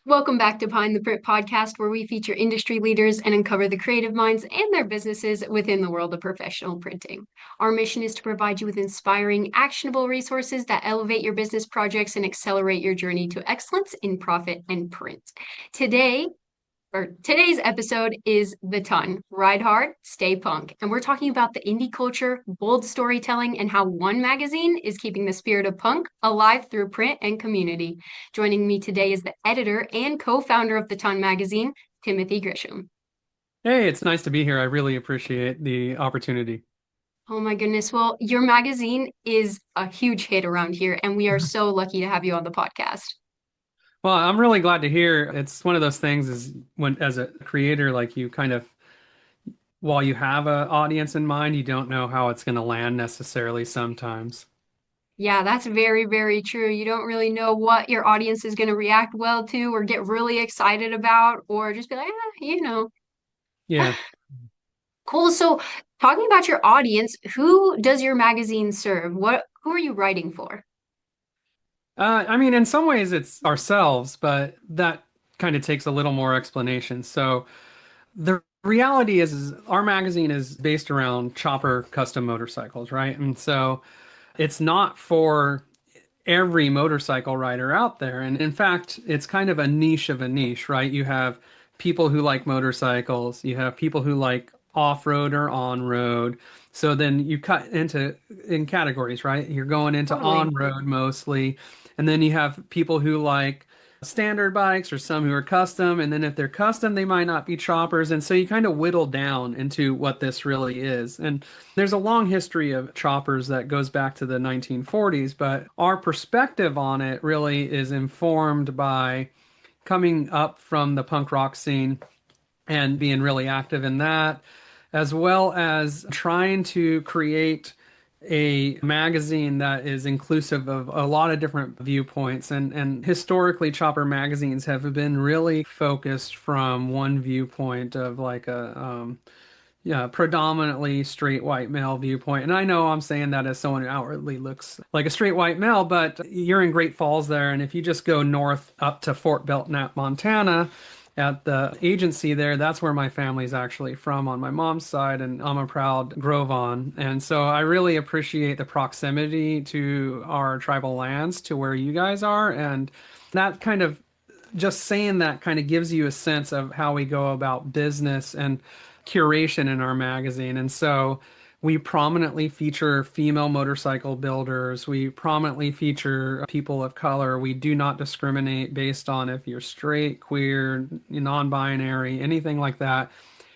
Welcome back to Behind the Print podcast, where we feature industry leaders and uncover the creative minds and their businesses within the world of professional printing. Our mission is to provide you with inspiring, actionable resources that elevate your business projects and accelerate your journey to excellence in profit and print. Today, today's episode is The Ton, Ride Hard, Stay Punk. And we're talking about the indie culture, bold storytelling, and how one magazine is keeping the spirit of punk alive through print and community. Joining me today is the editor and co-founder of The Ton magazine, Timothy Grisham. Hey, it's nice to be here. I really appreciate the opportunity. Oh my goodness. Well, your magazine is a huge hit around here, and we are so lucky to have you on the podcast. Well, I'm really glad to hear. It's one of those things is when, as a creator, like you kind of, while you have an audience in mind, you don't know how it's going to land necessarily sometimes. Yeah, that's very, very true. You don't really know what your audience is going to react well to or get really excited about, or just be like, Yeah. Cool. So, talking about your audience, who does your magazine serve? Who are you writing for? I mean, in some ways it's ourselves, but that kind of takes a little more explanation. So the reality is our magazine is based around chopper custom motorcycles, right? And so it's not for every motorcycle rider out there. And in fact, it's kind of a niche of a niche, right? You have people who like motorcycles, you have people who like off-road or on-road. So then you cut into in categories, right? You're going into Totally. on-road mostly. And then you have people who like standard bikes or some who are custom. And then if they're custom, they might not be choppers. And so you kind of whittle down into what this really is. And there's a long history of choppers that goes back to the 1940s, but our perspective on it really is informed by coming up from the punk rock scene and being really active in that, as well as trying to create a magazine that is inclusive of a lot of different viewpoints. And historically, chopper magazines have been really focused from one viewpoint of like a yeah, predominantly straight white male viewpoint. And I know I'm saying that as someone who outwardly looks like a straight white male, but you're in Great Falls there. And if you just go north up to Fort Belknap, Montana, at the agency there, that's where my family's actually from on my mom's side. And I'm a proud Grovon. And so I really appreciate the proximity to our tribal lands to where you guys are. And that kind of just saying that kind of gives you a sense of how we go about business and curation in our magazine. And so we prominently feature female motorcycle builders. We prominently feature people of color. We do not discriminate based on if you're straight, queer, non-binary, anything like that.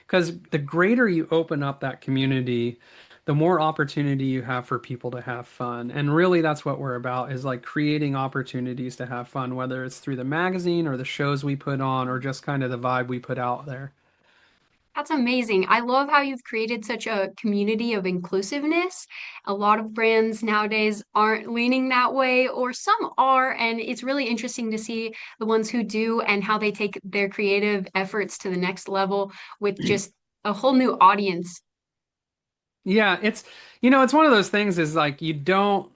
Because the greater you open up that community, the more opportunity you have for people to have fun. And really that's what we're about is like creating opportunities to have fun, whether it's through the magazine or the shows we put on or just kind of the vibe we put out there. That's amazing. I love how you've created such a community of inclusiveness. A lot of brands nowadays aren't leaning that way, or some are, and it's really interesting to see the ones who do and how they take their creative efforts to the next level with just a whole new audience. Yeah, it's one of those things is like you got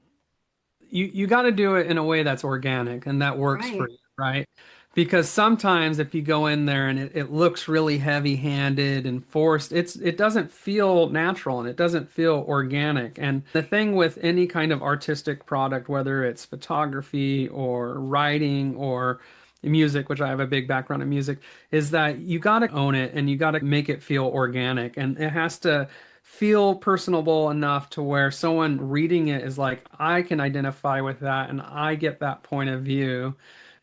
to do it in a way that's organic and that works for Right. you, right? Because sometimes if you go in there and it looks really heavy-handed and forced, it doesn't feel natural and it doesn't feel organic. And the thing with any kind of artistic product, whether it's photography or writing or music, which I have a big background in music, is that you got to own it and you got to make it feel organic and it has to feel personable enough to where someone reading it is like, I can identify with that and I get that point of view.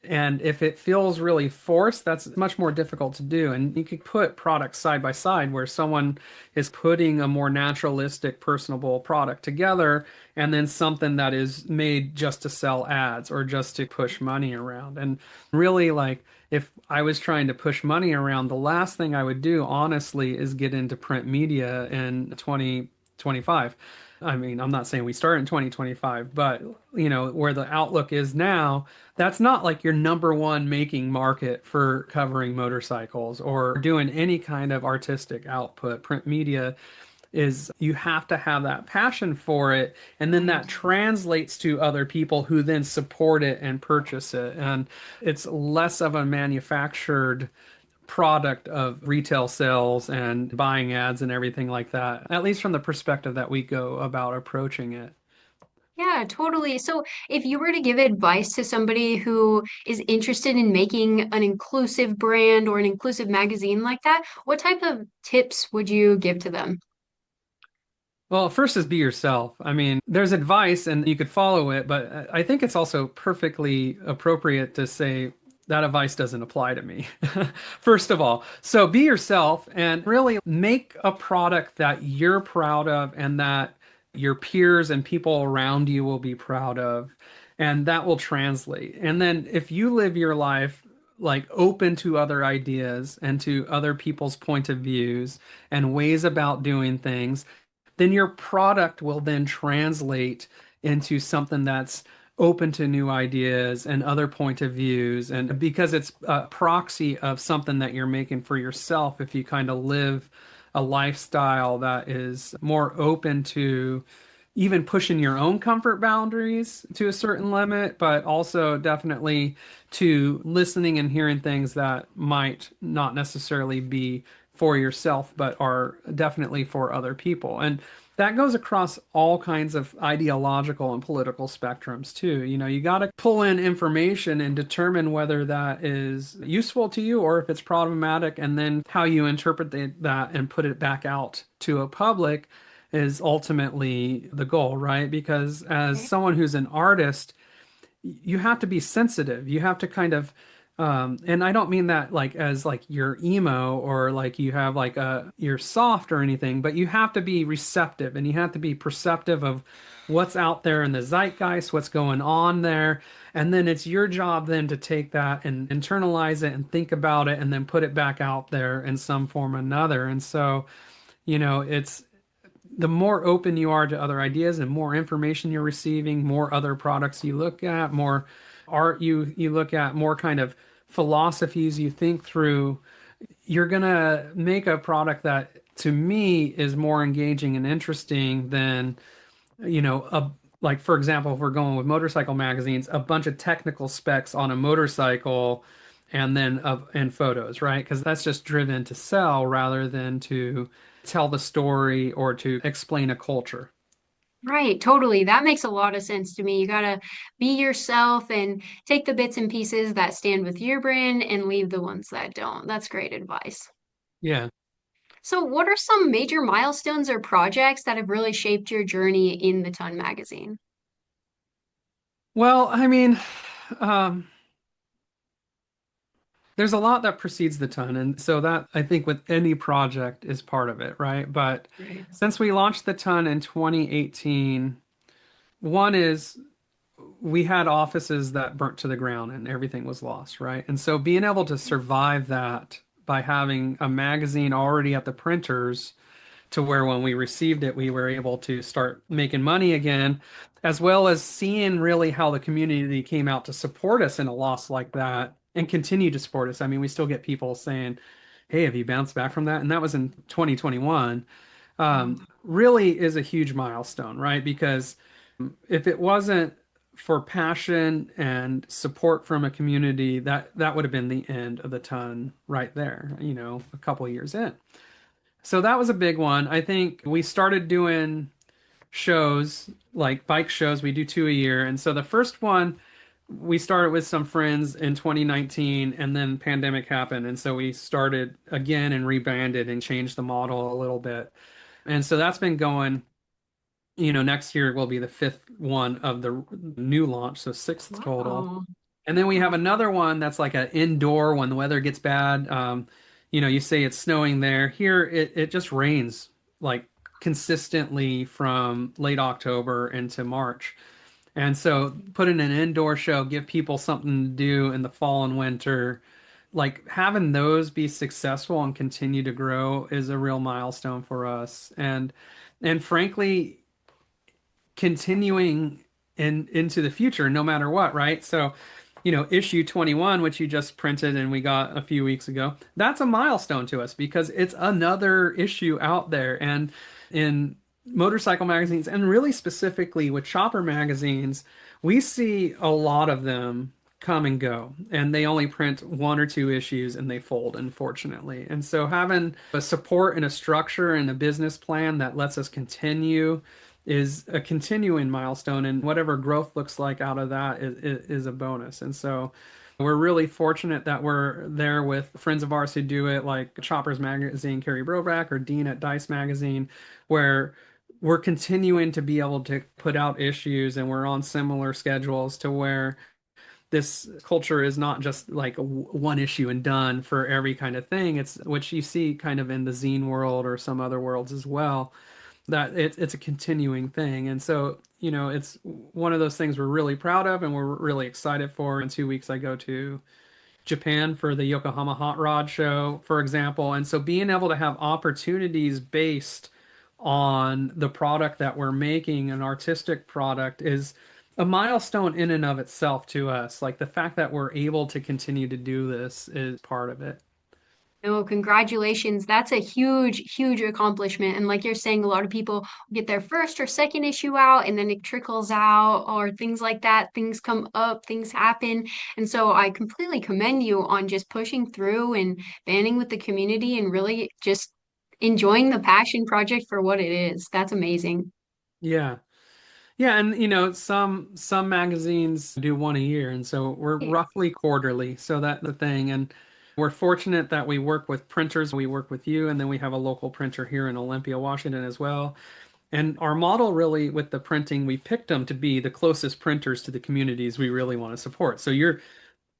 And if it feels really forced, that's much more difficult to do. And you could put products side by side where someone is putting a more naturalistic, personable product together, and then something that is made just to sell ads or just to push money around. And really, like, if I was trying to push money around, the last thing I would do, honestly, is get into print media in 2025. I mean, I'm not saying we start in 2025, but where the outlook is now, that's not like your number one making market for covering motorcycles or doing any kind of artistic output. Print media is you have to have that passion for it, and then Right. that translates to other people who then support it and purchase it. And it's less of a manufactured product of retail sales and buying ads and everything like that, at least from the perspective that we go about approaching it. Yeah, totally. So, if you were to give advice to somebody who is interested in making an inclusive brand or an inclusive magazine like that, what type of tips would you give to them? Well, first is be yourself. I mean, there's advice and you could follow it, but I think it's also perfectly appropriate to say that advice doesn't apply to me. First of all, so be yourself and really make a product that you're proud of and that your peers and people around you will be proud of, and that will translate. And then if you live your life like open to other ideas and to other people's point of views and ways about doing things, then your product will then translate into something that's open to new ideas and other point of views. And because it's a proxy of something that you're making for yourself, if you kind of live a lifestyle that is more open to even pushing your own comfort boundaries to a certain limit, but also definitely to listening and hearing things that might not necessarily be for yourself, but are definitely for other people. And that goes across all kinds of ideological and political spectrums too. You know, you got to pull in information and determine whether that is useful to you or if it's problematic, and then how you interpret that and put it back out to a public is ultimately the goal, right? Because as someone who's an artist, you have to be sensitive. You have to kind of, and I don't mean that like as like you're emo or like you have like you're soft or anything, but you have to be receptive and you have to be perceptive of what's out there in the zeitgeist, what's going on there. And then it's your job then to take that and internalize it and think about it and then put it back out there in some form or another. And so, it's the more open you are to other ideas and more information you're receiving, more other products you look at, more art you look at, more kind of philosophies you think through, you're gonna make a product that to me is more engaging and interesting than, a like for example, if we're going with motorcycle magazines, a bunch of technical specs on a motorcycle and then and photos, right? Because that's just driven to sell rather than to tell the story or to explain a culture. Right, totally. That makes a lot of sense to me. You gotta be yourself and take the bits and pieces that stand with your brand and leave the ones that don't. That's great advice. Yeah. So, what are some major milestones or projects that have really shaped your journey in the Ton magazine? Well, I mean, um, there's a lot that precedes the ton, and so that I think with any project is part of it, right? But Right. since we launched the ton in 2018, one is we had offices that burnt to the ground and everything was lost, right? And so being able to survive that by having a magazine already at the printers to where when we received it, we were able to start making money again, as well as seeing really how the community came out to support us in a loss like that and continue to support us. I mean, we still get people saying, "Hey, have you bounced back from that?" And that was in 2021. Really is a huge milestone, right? Because if it wasn't for passion and support from a community, that would have been the end of the ton right there, a couple of years in. So that was a big one. I think we started doing shows, like bike shows. We do two a year. And so the first one, we started with some friends in 2019, and then pandemic happened. And so we started again and rebranded and changed the model a little bit. And so that's been going, next year will be the fifth one of the new launch, so sixth total. Wow. And then we have another one that's like an indoor when the weather gets bad. You say it's snowing there. Here it just rains like consistently from late October into March. And so put in an indoor show, give people something to do in the fall and winter. Like having those be successful and continue to grow is a real milestone for us. And frankly, continuing into the future no matter what, right? So issue 21, which you just printed and we got a few weeks ago, that's a milestone to us because it's another issue out there. And in motorcycle magazines, and really specifically with chopper magazines, we see a lot of them come and go, and they only print one or two issues and they fold, unfortunately. And so having a support and a structure and a business plan that lets us continue is a continuing milestone, and whatever growth looks like out of that is a bonus. And so we're really fortunate that we're there with friends of ours who do it, like Choppers Magazine, Carrie Broback, or Dean at Dice Magazine, where we're continuing to be able to put out issues, and we're on similar schedules to where this culture is not just like one issue and done for every kind of thing. It's which you see kind of in the zine world or some other worlds as well, that it's a continuing thing. And so, it's one of those things we're really proud of and we're really excited for. In 2 weeks, I go to Japan for the Yokohama Hot Rod Show, for example. And so being able to have opportunities based on the product that we're making, an artistic product, is a milestone in and of itself to us. Like the fact that we're able to continue to do this is part of it. No, congratulations. That's a huge, huge accomplishment. And like you're saying, a lot of people get their first or second issue out and then it trickles out or things like that. Things come up, things happen. And so I completely commend you on just pushing through and banding with the community and really just enjoying the passion project for what it is. That's amazing. Yeah. Yeah, and some magazines do one a year, and so we're Yeah. roughly quarterly. So that's the thing. And we're fortunate that we work with printers. We work with you, and then we have a local printer here in Olympia, Washington as well. And our model really with the printing, we picked them to be the closest printers to the communities we really want to support. So you're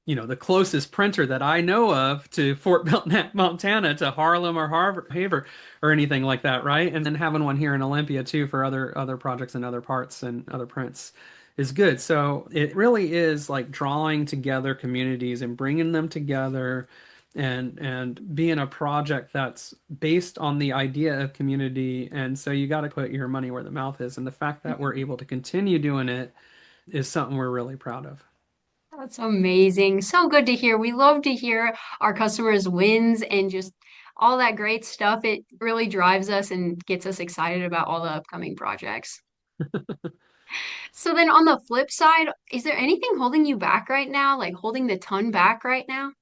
the closest printer that I know of to Fort Belknap, Montana, to Harlem or Harvard, Haver, or anything like that, right? And then having one here in Olympia too for other projects and other parts and other prints is good. So it really is like drawing together communities and bringing them together and being a project that's based on the idea of community. And so you got to put your money where the mouth is. And the fact that we're able to continue doing it is something we're really proud of. That's amazing. So good to hear. We love to hear our customers' wins and just all that great stuff. It really drives us and gets us excited about all the upcoming projects. So then on the flip side, is there anything holding you back right now? Like holding the ton back right now?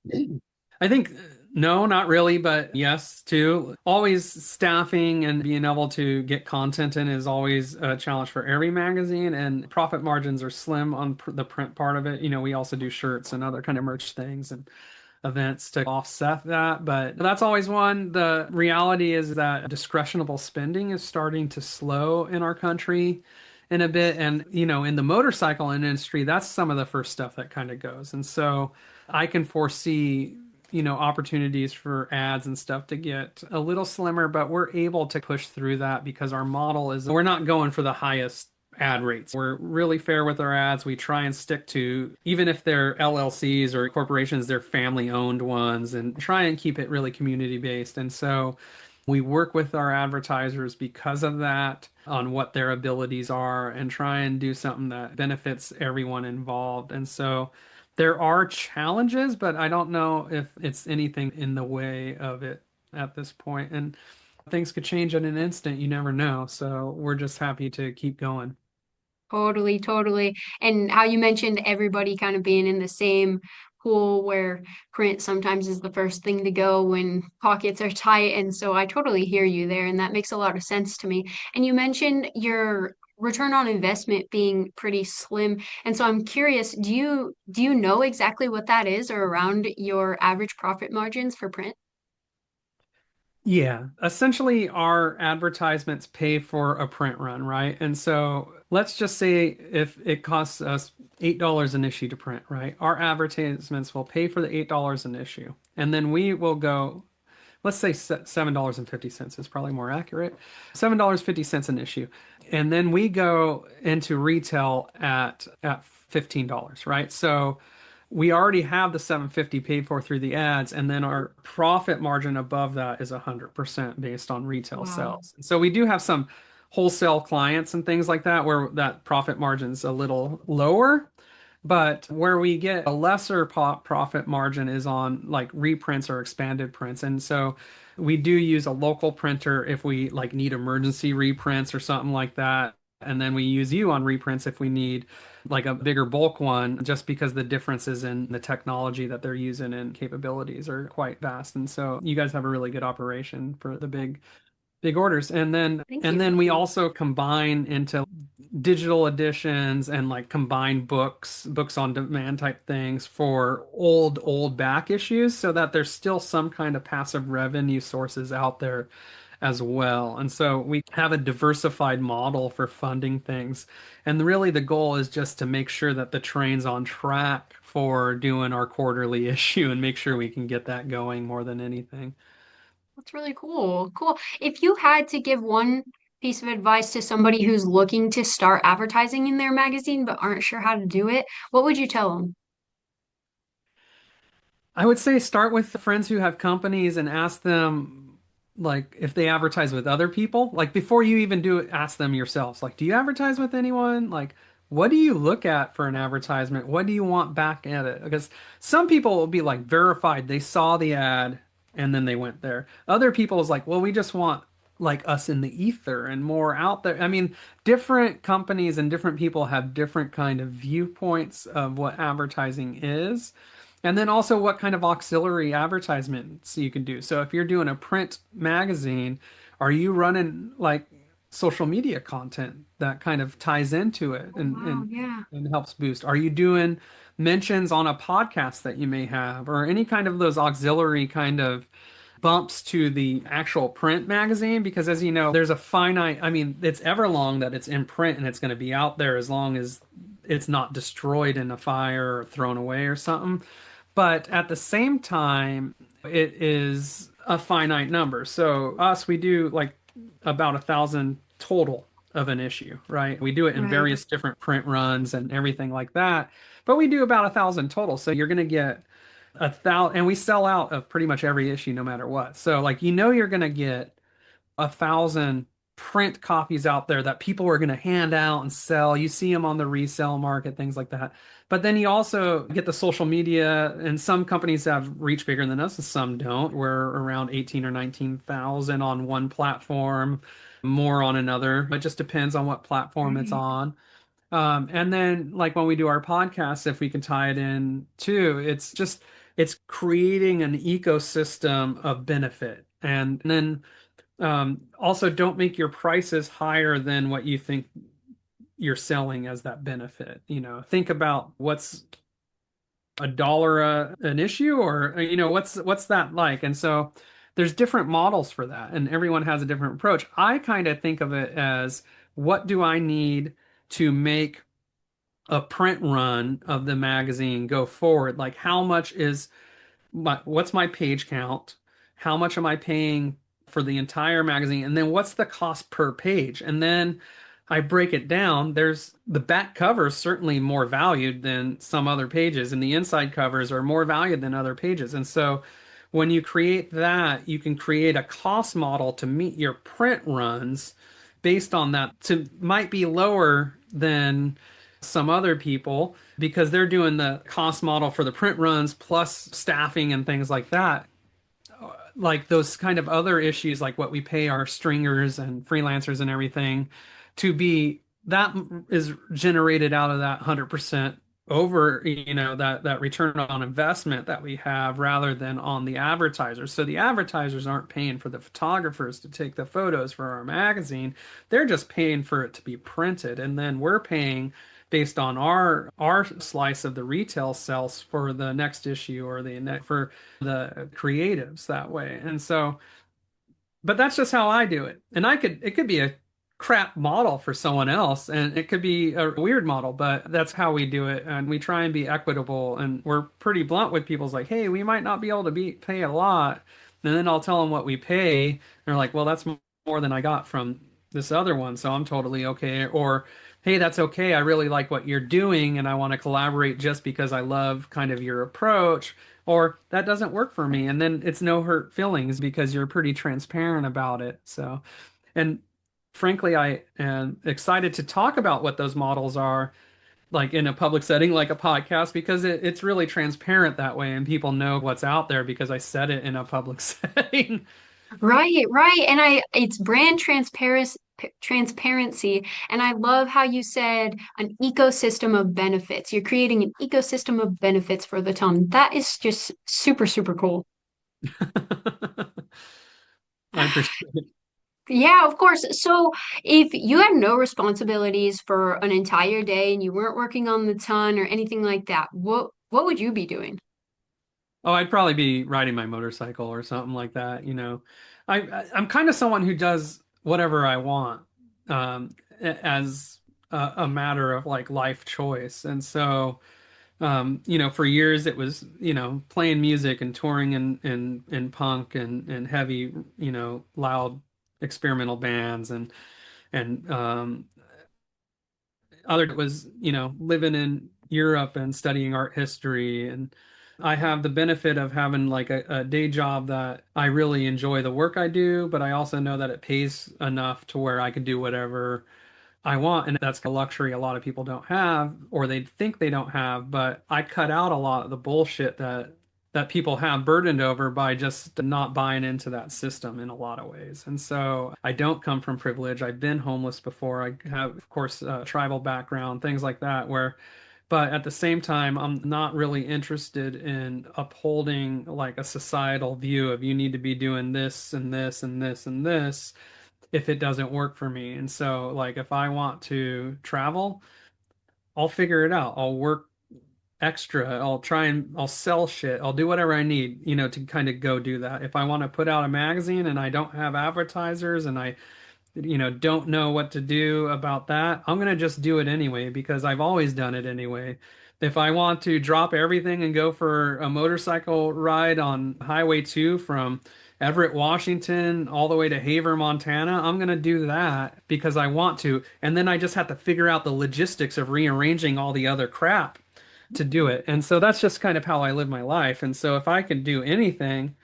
I think no, not really, but yes, too. Always staffing and being able to get content in is always a challenge for every magazine, and profit margins are slim on the print part of it. We also do shirts and other kind of merch things and events to offset that, but that's always one. The reality is that discretionable spending is starting to slow in our country in a bit. And, in the motorcycle industry, that's some of the first stuff that kind of goes. And so I can foresee opportunities for ads and stuff to get a little slimmer, but we're able to push through that because our model is we're not going for the highest ad rates. We're really fair with our ads. We try and stick to, even if they're LLCs or corporations, they're family owned ones, and try and keep it really community based. And so we work with our advertisers because of that on what their abilities are and try and do something that benefits everyone involved. And so there are challenges, but I don't know if it's anything in the way of it at this point. And things could change in an instant. You never know. So we're just happy to keep going. Totally, totally. And how you mentioned everybody kind of being in the same pool where print sometimes is the first thing to go when pockets are tight. And so I totally hear you there, and that makes a lot of sense to me. And you mentioned your return on investment being pretty slim. And so I'm curious, do you know exactly what that is or around your average profit margins for print? Yeah, essentially our advertisements pay for a print run, right? And so let's just say if it costs us $8 an issue to print, right? Our advertisements will pay for the $8 an issue. And then we will go, let's say $7.50 is probably more accurate. $7.50 an issue. And then we go into retail at $15, right? So we already have the 750 paid for through the ads, and then our profit margin above that is 100% based on retail Wow. sales. So we do have some wholesale clients and things like that where that profit margin's a little lower, But where we get a lesser profit margin is on like reprints or expanded prints. And so we do use a local printer if we like need emergency reprints or something like that. And then we use you on reprints if we need like a bigger bulk one, just because the differences in the technology that they're using and capabilities are quite vast. And so you guys have a really good operation for the big orders. And then Thank and you. then we also combine into digital editions and like combine books on demand type things for old back issues so that there's still some kind of passive revenue sources out there as well. And so we have a diversified model for funding things. And really the goal is just to make sure that the train's on track for doing our quarterly issue and make sure we can get that going more than anything. That's really cool. Cool. If you had to give one piece of advice to somebody who's looking to start advertising in their magazine but aren't sure how to do it, what would you tell them? I would say start with the friends who have companies and ask them like if they advertise with other people. Like before you even do it, ask them yourselves. Like, do you advertise with anyone? Like, what do you look at for an advertisement? What do you want back at it? Because some people will be like verified. They saw the ad and then they went there. Other people is like, well, we just want like us in the ether and more out there. I mean, different companies and different people have different kind of viewpoints of what advertising is. And then also what kind of auxiliary advertisements you can do. So if you're doing a print magazine, are you running like social media content that kind of ties into it Oh, wow, yeah. and helps boost? Are you doing mentions on a podcast that you may have or any kind of those auxiliary kind of bumps to the actual print magazine? Because as you know, there's a finite, I mean, it's ever long that it's in print and it's going to be out there as long as it's not destroyed in a fire or thrown away or something. But at the same time, it is a finite number. So us, we do like about 1,000 total of an issue, right? We do it in Right. various different print runs and everything like that. But we do about 1,000 total. So you're going to get 1,000, and we sell out of pretty much every issue no matter what. So like you're going to get 1,000 print copies out there that people are going to hand out and sell. You see them on the resale market, things like that. But then you also get the social media, and some companies have reach bigger than us, and some don't. We're around 18 or 19,000 on one platform, more on another. It just depends on what platform it's Right. on. And then, like when we do our podcast, if we can tie it in too, it's creating an ecosystem of benefit. And then also, don't make your prices higher than what you think you're selling as that benefit. Think about what's $1 an issue, or what's that like? And so there's different models for that, and everyone has a different approach. I kind of think of it as what do I need to make a print run of the magazine go forward? Like how much is what's my page count? How much am I paying for the entire magazine? And then what's the cost per page? And then I break it down. There's the back cover is certainly more valued than some other pages, and the inside covers are more valued than other pages. And so when you create that, you can create a cost model to meet your print runs based on that to might be lower than some other people because they're doing the cost model for the print runs plus staffing and things like that. Like those kind of other issues, like what we pay our stringers and freelancers and everything to be that is generated out of that 100% over, that return on investment that we have rather than on the advertisers. So the advertisers aren't paying for the photographers to take the photos for our magazine. They're just paying for it to be printed. And then we're paying based on our slice of the retail sales for the next issue or for the creatives that way. And so, but that's just how I do it. And it could be a crap model for someone else and it could be a weird model, but that's how we do it. And we try and be equitable and we're pretty blunt with people's like, hey, we might not be able to pay a lot. And then I'll tell them what we pay. And they're like, well, that's more than I got from this other one. So I'm totally okay. Or, hey, that's okay. I really like what you're doing and I want to collaborate just because I love kind of your approach. Or that doesn't work for me. And then it's no hurt feelings because you're pretty transparent about it. So, and frankly, I am excited to talk about what those models are like in a public setting like a podcast because it's really transparent that way and people know what's out there because I said it in a public setting. Right, right. And it's brand transparency. And I love how you said an ecosystem of benefits. You're creating an ecosystem of benefits for the ton. That is just super, super cool. I appreciate it. Yeah, of course. So if you had no responsibilities for an entire day and you weren't working on the ton or anything like that, what would you be doing? Oh, I'd probably be riding my motorcycle or something like that, you know. I'm kind of someone who does whatever I want, as a matter of like life choice. And so, you know, for years it was, you know, playing music and touring in punk and heavy, you know, loud experimental bands and other was, you know, living in Europe and studying art history. And I have the benefit of having like a day job that I really enjoy the work I do, but I also know that it pays enough to where I can do whatever I want. And that's a luxury a lot of people don't have, or they think they don't have. But I cut out a lot of the bullshit that people have burdened over by just not buying into that system in a lot of ways. And so I don't come from privilege. I've been homeless before. I have, of course, a tribal background, things like that, where but at the same time, I'm not really interested in upholding like a societal view of you need to be doing this and this and this and this if it doesn't work for me. And so, like, if I want to travel, I'll figure it out. I'll work extra. I'll try and I'll sell shit. I'll do whatever I need, you know, to kind of go do that. If I want to put out a magazine and I don't have advertisers and I, you know, don't know what to do about that, I'm gonna just do it anyway because I've always done it anyway. If I want to drop everything and go for a motorcycle ride on Highway 2 from Everett, Washington, all the way to Haver, Montana, I'm gonna do that because I want to. And then I just have to figure out the logistics of rearranging all the other crap to do it. And so that's just kind of how I live my life. And so if I can do anything,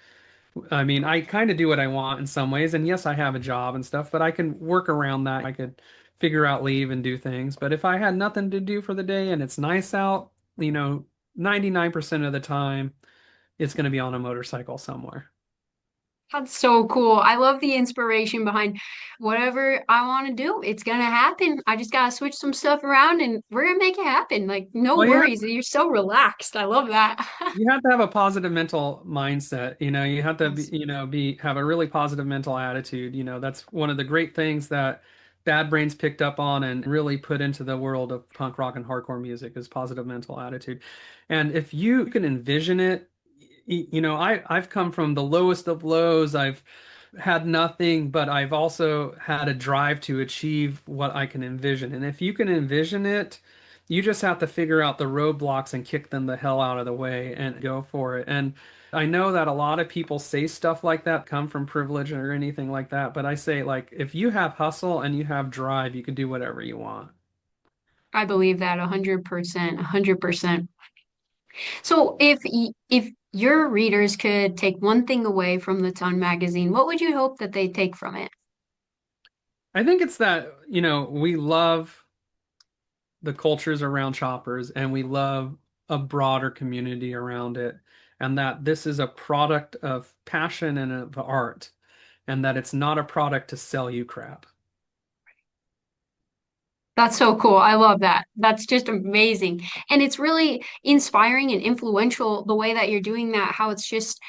I mean, I kind of do what I want in some ways. And yes, I have a job and stuff, but I can work around that. I could figure out leave and do things. But if I had nothing to do for the day and it's nice out, you know, 99% of the time, it's going to be on a motorcycle somewhere. That's so cool. I love the inspiration behind whatever I want to do. It's gonna happen. I just gotta switch some stuff around and we're gonna make it happen. Like, no Well, worries. You're so relaxed. I love that. you have to have a positive mental mindset. You know, you have to be, Yes. you know, have a really positive mental attitude. You know, that's one of the great things that Bad Brains picked up on and really put into the world of punk rock and hardcore music is positive mental attitude. And if you can envision it, you know, I've come from the lowest of lows. I've had nothing, but I've also had a drive to achieve what I can envision. And if you can envision it, you just have to figure out the roadblocks and kick them the hell out of the way and go for it. And I know that a lot of people say stuff like that, come from privilege or anything like that, but I say like if you have hustle and you have drive, you can do whatever you want. I believe that 100%, 100%. So if your readers could take one thing away from the Ton magazine, what would you hope that they take from it? I think it's that, you know, we love the cultures around choppers and we love a broader community around it, and that this is a product of passion and of art, and that it's not a product to sell you crap. That's so cool. I love that. That's just amazing. And it's really inspiring and influential the way that you're doing that, how it's just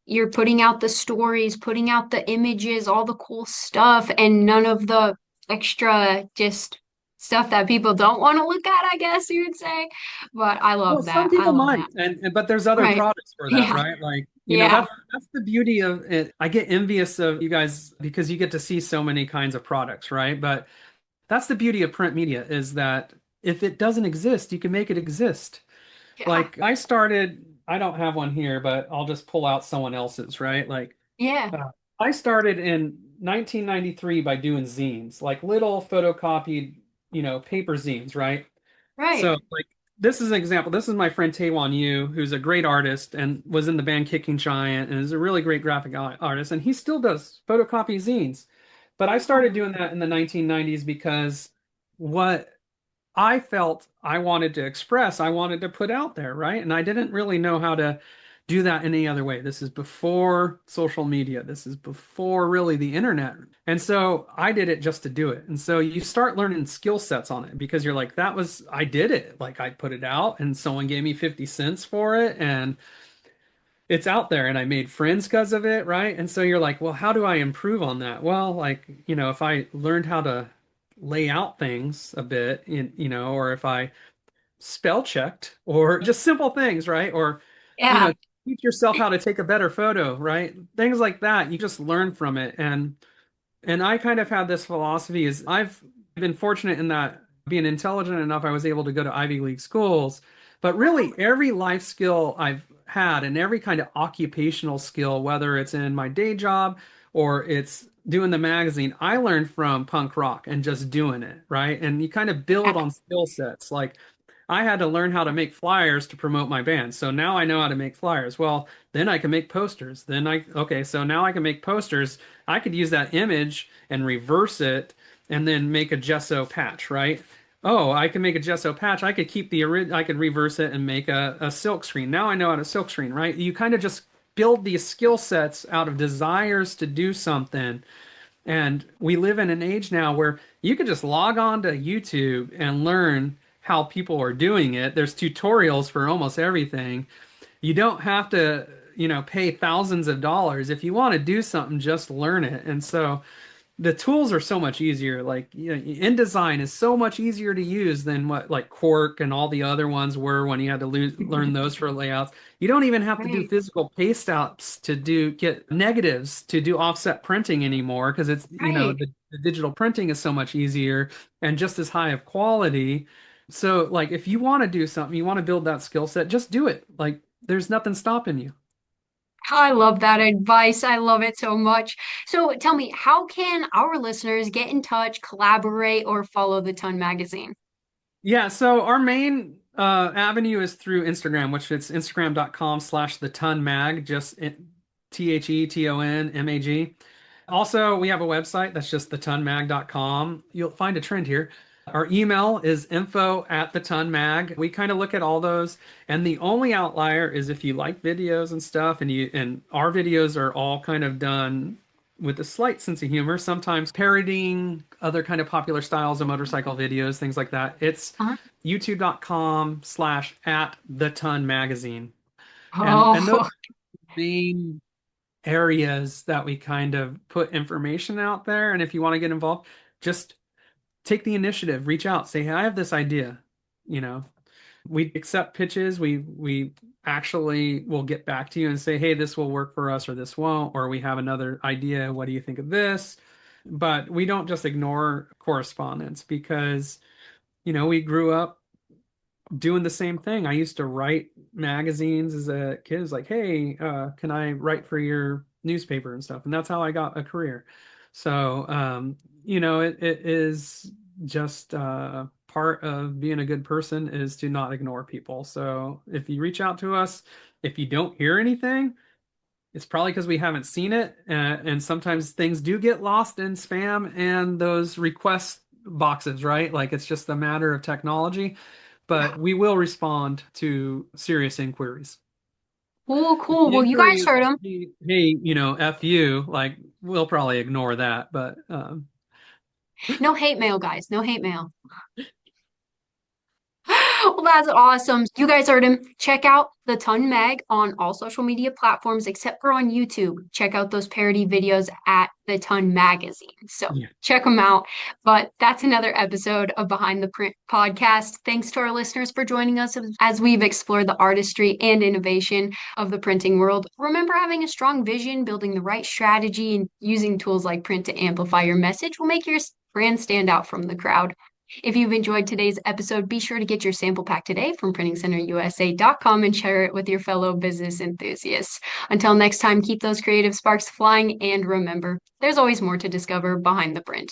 you're putting out the stories, putting out the images, all the cool stuff, and none of the extra just stuff that people don't want to look at, I guess you would say. But I Well, love some that. I people love might, that. and but there's other Right. products for that, Yeah. right? Like, you know, Yeah. that's the beauty of it. I get envious of you guys because you get to see so many kinds of products, right? But that's the beauty of print media is that if it doesn't exist, you can make it exist. Yeah. Like I started, I don't have one here, but I'll just pull out someone else's, right? Like Yeah. I started in 1993 by doing zines, like little photocopied, you know, paper zines, right? So, Right. like, this is an example. This is my friend Taewon Yu, who's a great artist and was in the band Kicking Giant and is a really great graphic artist. And he still does photocopy zines. But I started Oh, doing that in the 1990s because what I felt I wanted to express, I wanted to put out there, right? And I didn't really know how to do that any other way. This is before social media. This is before really the internet. And so I did it just to do it. And so you start learning skill sets on it because you're like, that was, I did it. Like I put it out and someone gave me 50 cents for it. And it's out there and I made friends because of it, right? And so you're like, well, how do I improve on that? Well, like, if I learned how to lay out things a bit or if I spell checked or just simple things, right? Or, you Yeah. know, teach yourself how to take a better photo, right? Things like that. You just learn from it. And I kind of had this philosophy is I've been fortunate in that being intelligent enough, I was able to go to Ivy League schools. But really, every life skill I've had and every kind of occupational skill, whether it's in my day job or it's doing the magazine, I learned from punk rock and just doing it, right? And you kind of build on skill sets. Like I had to learn how to make flyers to promote my band. So now I know how to make flyers. Well, then I can make posters. Okay, so now I can make posters. I could use that image and reverse it and then make a gesso patch, right? Oh, I can make a gesso patch. I could keep I could reverse it and make a silk screen. Now I know how to silk screen, right? You kind of just build these skill sets out of desires to do something. And we live in an age now where you can just log on to YouTube and learn how people are doing it. There's tutorials for almost everything. You don't have to, pay thousands of dollars. If you want to do something, just learn it. And so the tools are so much easier. Like, InDesign is so much easier to use than what like Quark and all the other ones were when you had to learn those for layouts. You don't even have to do Right. physical paste outs to get negatives to do offset printing anymore because it's, Right. the digital printing is so much easier and just as high of quality. So like if you want to do something, you want to build that skill set, just do it. Like there's nothing stopping you. I love that advice. I love it so much. So tell me, how can our listeners get in touch, collaborate, or follow the Ton magazine? Yeah, so our main avenue is through Instagram, which it's instagram.com/the ton mag, just THETONMAG. Also, we have a website that's just thetonmag.com. You'll find a trend here. Our email is info@thetonmag. We kind of look at all those, and the only outlier is if you like videos and stuff, and our videos are all kind of done with a slight sense of humor, sometimes parodying other kind of popular styles of motorcycle videos, things like that. It's Uh-huh. youtube.com/at the ton magazine. And those Oh, main areas that we kind of put information out there. And if you want to get involved, just take the initiative, reach out, say, hey, I have this idea. You know, we accept pitches. We actually will get back to you and say, hey, this will work for us or this won't, or we have another idea. What do you think of this? But we don't just ignore correspondence because, we grew up doing the same thing. I used to write magazines as a kid. It was like, hey, can I write for your newspaper and stuff? And that's how I got a career. So, it is just part of being a good person is to not ignore people. So if you reach out to us, if you don't hear anything, it's probably because we haven't seen it. And sometimes things do get lost in spam and those request boxes, right? Like it's just a matter of technology, yeah. but we will respond to serious inquiries. Cool, If cool. the Well, you inquiry guys is heard like, him. hey, F you, like we'll probably ignore that. But No hate mail, guys. No hate mail. Well, that's awesome. You guys heard him. Check out the Ton Mag on all social media platforms except for on YouTube. Check out those parody videos at the Ton Magazine. So yeah, check them out. But that's another episode of Behind the Print podcast. Thanks to our listeners for joining us as we've explored the artistry and innovation of the printing world. Remember, having a strong vision, building the right strategy, and using tools like print to amplify your message will make your brand stand out from the crowd. If you've enjoyed today's episode, be sure to get your sample pack today from printingcenterusa.com and share it with your fellow business enthusiasts. Until next time, keep those creative sparks flying and remember, there's always more to discover behind the print.